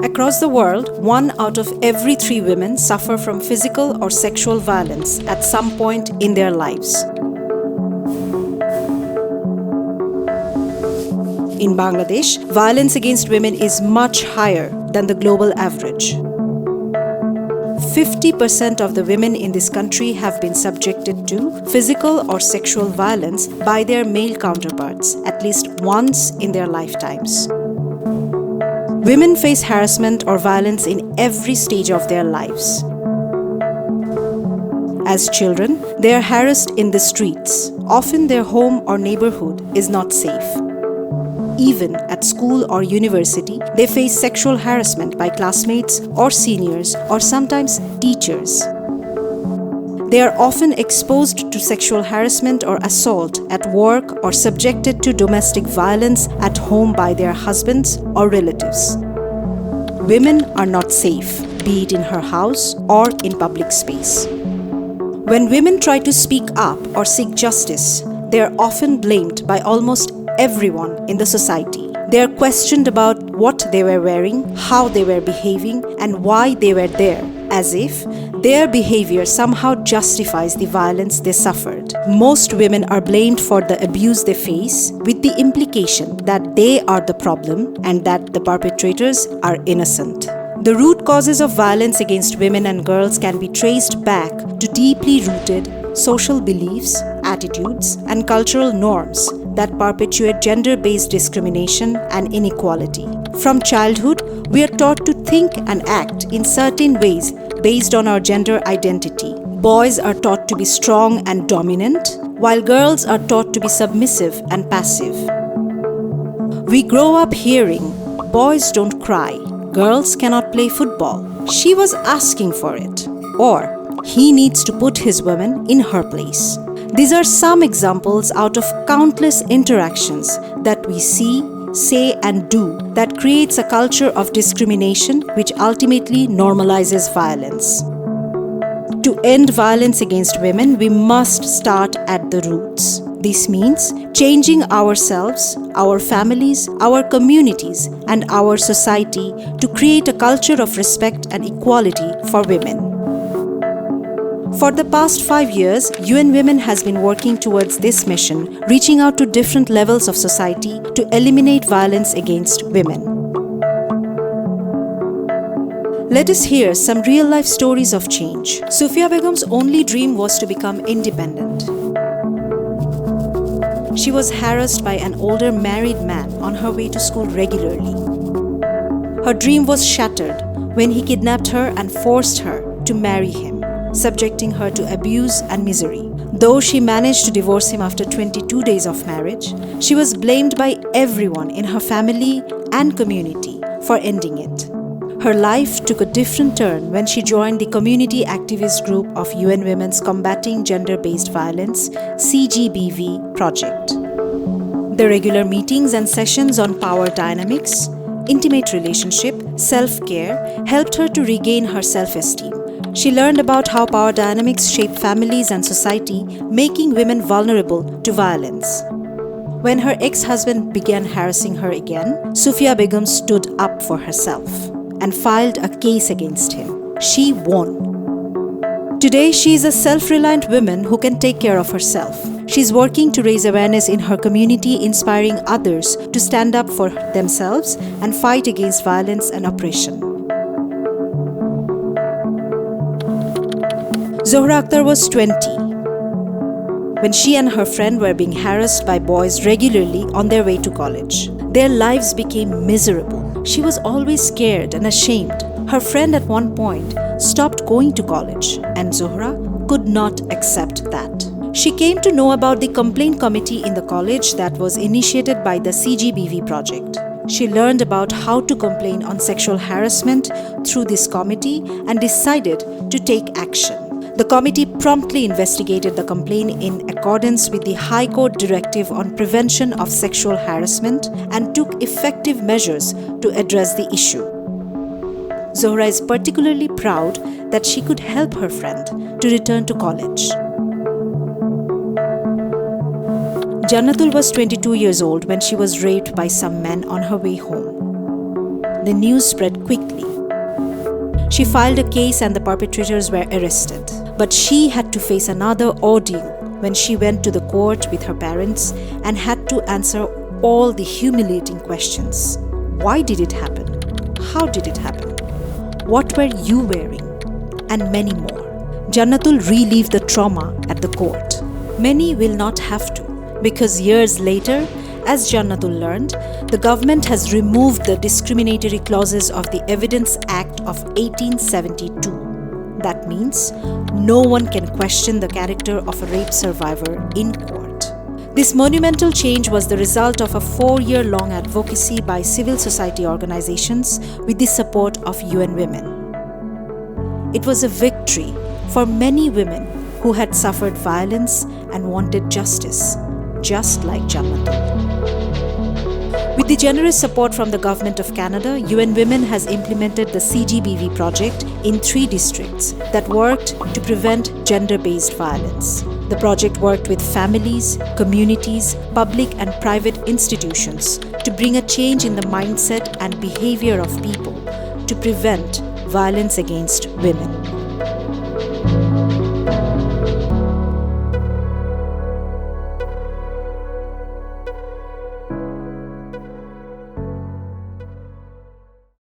Across the world, 1 out of every 3 women suffer from physical or sexual violence at some point in their lives. In Bangladesh, violence against women is much higher than the global average. 50% of the women in this country have been subjected to physical or sexual violence by their male counterparts at least once in their lifetimes. Women face harassment or violence in every stage of their lives. As children, they are harassed in the streets. Often their home or neighborhood is not safe. Even at school or university, they face sexual harassment by classmates or seniors or sometimes teachers. They are often exposed to sexual harassment or assault at work or subjected to domestic violence at home by their husbands or relatives. Women are not safe, be it in her house or in public space. When women try to speak up or seek justice, they are often blamed by almost everyone in the society. They are questioned about what they were wearing, how they were behaving, and why they were there, as if their behavior somehow justifies the violence they suffered. Most women are blamed for the abuse they face, with the implication that they are the problem and that the perpetrators are innocent. The root causes of violence against women and girls can be traced back to deeply rooted social beliefs, attitudes, and cultural norms that perpetuate gender-based discrimination and inequality. From childhood, we are taught to think and act in certain ways based on our gender identity. Boys are taught to be strong and dominant, while girls are taught to be submissive and passive. We grow up hearing, "Boys don't cry, girls cannot play football, she was asking for it," or "he needs to put his woman in her place." These are some examples out of countless interactions that we see, say, and do that creates a culture of discrimination which ultimately normalizes violence. To end violence against women, we must start at the roots. This means changing ourselves, our families, our communities, and our society to create a culture of respect and equality for women. For the past 5 years, UN Women has been working towards this mission, reaching out to different levels of society to eliminate violence against women. Let us hear some real-life stories of change. Sufia Begum's only dream was to become independent. She was harassed by an older married man on her way to school regularly. Her dream was shattered when he kidnapped her and forced her to marry him, subjecting her to abuse and misery. Though she managed to divorce him after 22 days of marriage, she was blamed by everyone in her family and community for ending it. Her life took a different turn when she joined the community activist group of UN Women's Combating Gender-Based Violence (CGBV) project. The regular meetings and sessions on power dynamics, intimate relationship, self-care helped her to regain her self-esteem. She learned about how power dynamics shape families and society, making women vulnerable to violence. When her ex-husband began harassing her again, Sufia Begum stood up for herself and filed a case against him. She won. Today, she is a self-reliant woman who can take care of herself. She's working to raise awareness in her community, inspiring others to stand up for themselves and fight against violence and oppression. Zohra Akhtar was 20 when she and her friend were being harassed by boys regularly on their way to college. Their lives became miserable. She was always scared and ashamed. Her friend at one point stopped going to college, and Zohra could not accept that. She came to know about the complaint committee in the college that was initiated by the CGBV project. She learned about how to complain on sexual harassment through this committee and decided to take action. The committee promptly investigated the complaint in accordance with the High Court Directive on Prevention of Sexual Harassment and took effective measures to address the issue. Zohra is particularly proud that she could help her friend to return to college. Jannatul was 22 years old when she was raped by some men on her way home. the news spread quickly. She filed a case and the perpetrators were arrested. But she had to face another ordeal when she went to the court with her parents and had to answer all the humiliating questions. Why did it happen? How did it happen? What were you wearing? And many more. Jannatul relived the trauma at the court. Many will not have to, because years later, as Jannatul learned, the government has removed the discriminatory clauses of the Evidence Act of 1872. That means no one can question the character of a rape survivor in court. This monumental change was the result of a 4-year-long advocacy by civil society organizations with the support of UN Women. It was a victory for many women who had suffered violence and wanted justice, just like Jannatul. With the generous support from the Government of Canada, UN Women has implemented the CGBV project in 3 districts that worked to prevent gender-based violence. The project worked with families, communities, public and private institutions to bring a change in the mindset and behavior of people to prevent violence against women.